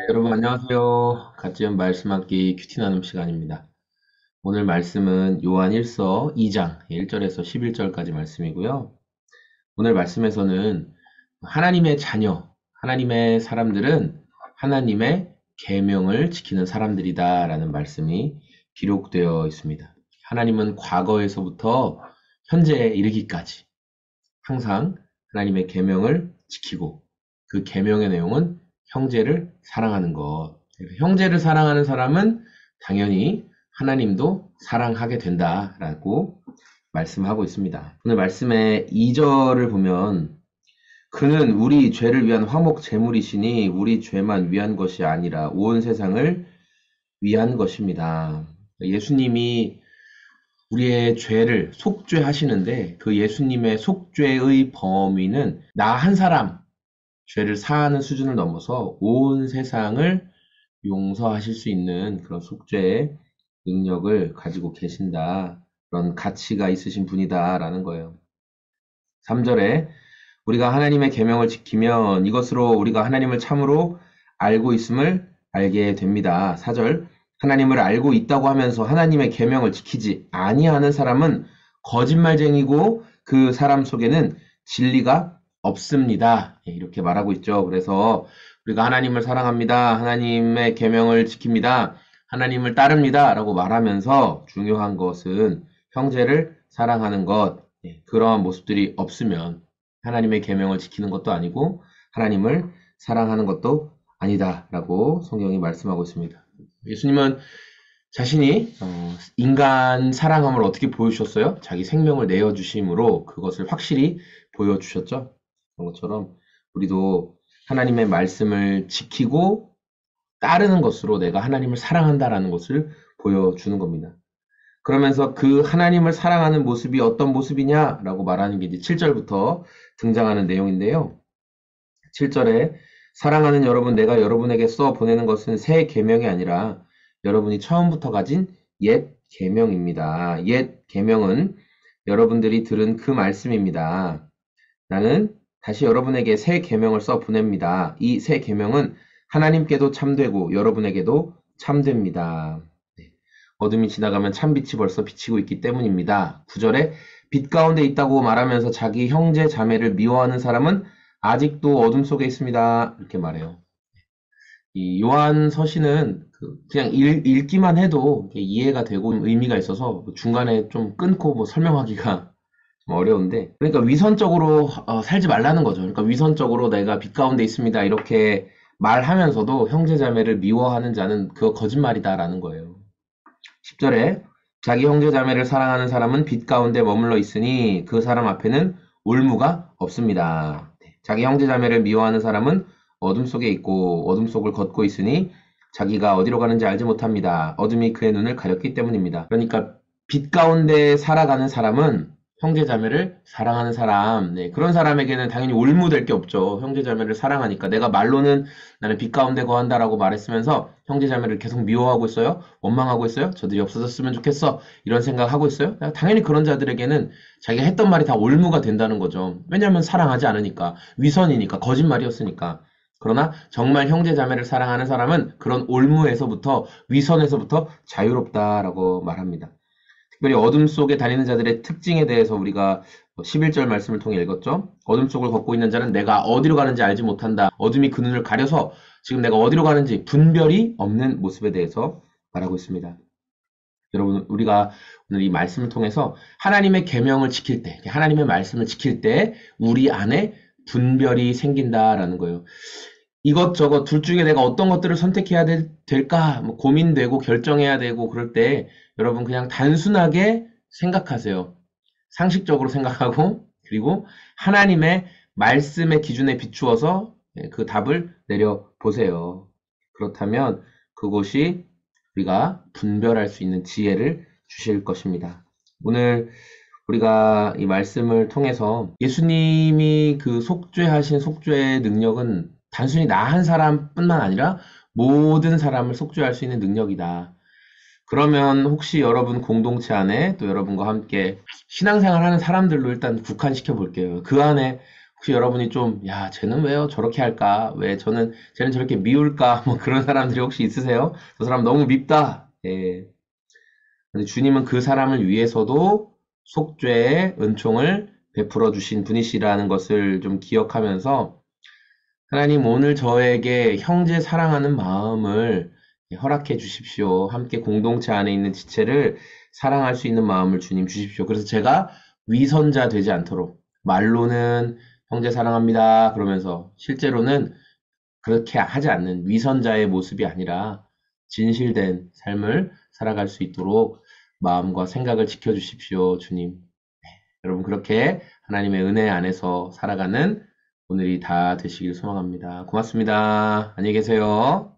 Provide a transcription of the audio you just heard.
여러분 안녕하세요. 같이은 말씀하기 큐티 나눔 시간입니다. 오늘 말씀은 요한 1서 2장 1절에서 11절까지 말씀이고요. 오늘 말씀에서는 하나님의 자녀, 하나님의 사람들은 하나님의 계명을 지키는 사람들이다라는 말씀이 기록되어 있습니다. 하나님은 과거에서부터 현재에 이르기까지 항상 하나님의 계명을 지키고 그 계명의 내용은 형제를 사랑하는 것. 형제를 사랑하는 사람은 당연히 하나님도 사랑하게 된다라고 말씀하고 있습니다. 오늘 말씀의 2절을 보면 그는 우리 죄를 위한 화목 제물이시니 우리 죄만 위한 것이 아니라 온 세상을 위한 것입니다. 예수님이 우리의 죄를 속죄하시는데 그 예수님의 속죄의 범위는 나 한 사람 죄를 사하는 수준을 넘어서 온 세상을 용서하실 수 있는 그런 속죄의 능력을 가지고 계신다. 그런 가치가 있으신 분이다라는 거예요. 3절에 우리가 하나님의 계명을 지키면 이것으로 우리가 하나님을 참으로 알고 있음을 알게 됩니다. 4절 하나님을 알고 있다고 하면서 하나님의 계명을 지키지 아니하는 사람은 거짓말쟁이고 그 사람 속에는 진리가 없습니다. 이렇게 말하고 있죠. 그래서 우리가 하나님을 사랑합니다. 하나님의 계명을 지킵니다. 하나님을 따릅니다. 라고 말하면서 중요한 것은 형제를 사랑하는 것, 그러한 모습들이 없으면 하나님의 계명을 지키는 것도 아니고 하나님을 사랑하는 것도 아니다라고 성경이 말씀하고 있습니다. 예수님은 자신이 인간 사랑함을 어떻게 보여주셨어요? 자기 생명을 내어주심으로 그것을 확실히 보여주셨죠. 그런 것처럼 우리도 하나님의 말씀을 지키고 따르는 것으로 내가 하나님을 사랑한다라는 것을 보여주는 겁니다. 그러면서 그 하나님을 사랑하는 모습이 어떤 모습이냐라고 말하는 게 이제 7절부터 등장하는 내용인데요. 7절에 사랑하는 여러분, 내가 여러분에게 써 보내는 것은 새 계명이 아니라 여러분이 처음부터 가진 옛 계명입니다. 옛 계명은 여러분들이 들은 그 말씀입니다. 나는 다시 여러분에게 새 계명을 써 보냅니다. 이 새 계명은 하나님께도 참되고 여러분에게도 참됩니다. 어둠이 지나가면 참빛이 벌써 비치고 있기 때문입니다. 9절에 빛 가운데 있다고 말하면서 자기 형제 자매를 미워하는 사람은 아직도 어둠 속에 있습니다. 이렇게 말해요. 이 요한 서신은 그냥 읽기만 해도 이해가 되고 의미가 있어서 중간에 좀 끊고 뭐 설명하기가 좀 어려운데, 그러니까 위선적으로 살지 말라는 거죠. 그러니까 위선적으로 내가 빛 가운데 있습니다. 이렇게 말하면서도 형제자매를 미워하는 자는 그거 거짓말이다라는 거예요. 10절에 자기 형제자매를 사랑하는 사람은 빛 가운데 머물러 있으니 그 사람 앞에는 올무가 없습니다. 자기 형제자매를 미워하는 사람은 어둠 속에 있고 어둠 속을 걷고 있으니 자기가 어디로 가는지 알지 못합니다. 어둠이 그의 눈을 가렸기 때문입니다. 그러니까 빛 가운데 살아가는 사람은 형제자매를 사랑하는 사람, 그런 사람에게는 당연히 올무될 게 없죠. 형제자매를 사랑하니까. 내가 말로는 나는 빛 가운데 거한다라고 말했으면서 형제자매를 계속 미워하고 있어요? 원망하고 있어요? 저들이 없어졌으면 좋겠어. 이런 생각하고 있어요? 당연히 그런 자들에게는 자기가 했던 말이 다 올무가 된다는 거죠. 왜냐하면 사랑하지 않으니까. 위선이니까. 거짓말이었으니까. 그러나 정말 형제자매를 사랑하는 사람은 그런 올무에서부터, 위선에서부터 자유롭다라고 말합니다. 특별히 어둠 속에 다니는 자들의 특징에 대해서 우리가 11절 말씀을 통해 읽었죠. 어둠 속을 걷고 있는 자는 내가 어디로 가는지 알지 못한다. 어둠이 그 눈을 가려서 지금 내가 어디로 가는지 분별이 없는 모습에 대해서 말하고 있습니다. 여러분, 우리가 오늘 이 말씀을 통해서 하나님의 계명을 지킬 때, 하나님의 말씀을 지킬 때 우리 안에 분별이 생긴다라는 거예요. 이것저것 둘 중에 내가 어떤 것들을 선택해야 될까 뭐 고민되고 결정해야 되고 그럴 때 여러분 그냥 단순하게 생각하세요. 상식적으로 생각하고 그리고 하나님의 말씀의 기준에 비추어서 그 답을 내려보세요. 그렇다면 그것이 우리가 분별할 수 있는 지혜를 주실 것입니다. 오늘 우리가 이 말씀을 통해서 예수님이 그 속죄하신 속죄의 능력은 단순히 나 한 사람뿐만 아니라 모든 사람을 속죄할 수 있는 능력이다. 그러면 혹시 여러분 공동체 안에 또 여러분과 함께 신앙생활 하는 사람들로 일단 국한시켜 볼게요. 그 안에 혹시 여러분이 좀, 야, 쟤는 왜요? 저렇게 할까? 쟤는 저렇게 미울까? 뭐 그런 사람들이 혹시 있으세요? 저 사람 너무 밉다. 예. 근데 주님은 그 사람을 위해서도 속죄의 은총을 베풀어 주신 분이시라는 것을 좀 기억하면서 하나님 오늘 저에게 형제 사랑하는 마음을 허락해 주십시오. 함께 공동체 안에 있는 지체를 사랑할 수 있는 마음을 주님 주십시오. 그래서 제가 위선자 되지 않도록 말로는 형제 사랑합니다. 그러면서 실제로는 그렇게 하지 않는 위선자의 모습이 아니라 진실된 삶을 살아갈 수 있도록 마음과 생각을 지켜주십시오, 주님. 여러분, 그렇게 하나님의 은혜 안에서 살아가는 오늘이 다 되시길 소망합니다. 고맙습니다. 안녕히 계세요.